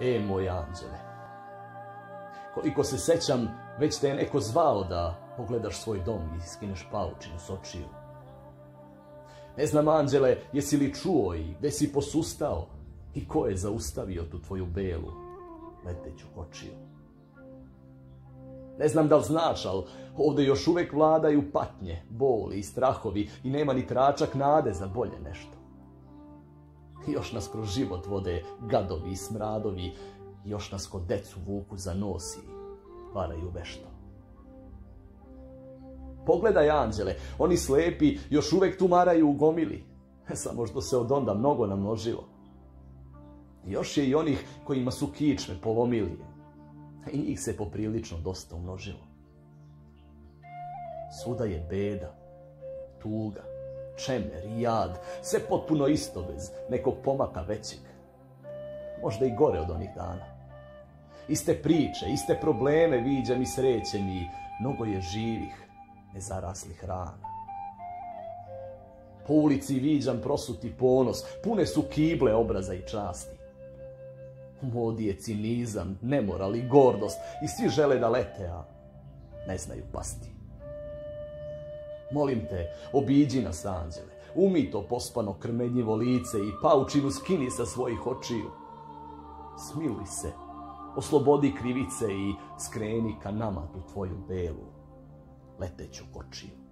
Moj anđele. Koliko se sećam, već te je neko zvao da pogledaš svoj dom i skineš paučinu s očiju. Ne znam, anđele, jesi li čuo i gde si posustao i ko je zaustavio tu tvoju belu, leteću kočiju. Ne znam da li znaš, ali ovdje još uvek vladaju patnje, boli i strahovi i nema ni tračak nade za bolje nešto. Još nas kroz život vode gadovi i smradovi, još nas ko decu vuku za nos i varaju vešto. Pogledaj, anđele, oni slepi još uvek tumaraju u gomili, samo što se od onda mnogo namnožilo. Još je i onih kojima su kičme polomili, i njih se poprilično dosta umnožilo. Svuda je beda, tuga, čemer i jad, sve potpuno isto bez nekog pomaka većeg. Možda i gore od onih dana. Iste priče, iste probleme viđam i srećem i mnogo je živih, nezaraslih rana. Po ulici viđam prosuti ponos, pune su kible obraza i časti. U modi je cinizam, nemoral i gordost i svi žele da lete, a ne znaju pasti. Molim te, obiđi nas, anđele, umij to pospano krmenjivo lice i paučinu skini sa svojih očiju. Smiluj se, oslobodi krivice i skreni ka nama tu tvoju belu, leteću kočiju.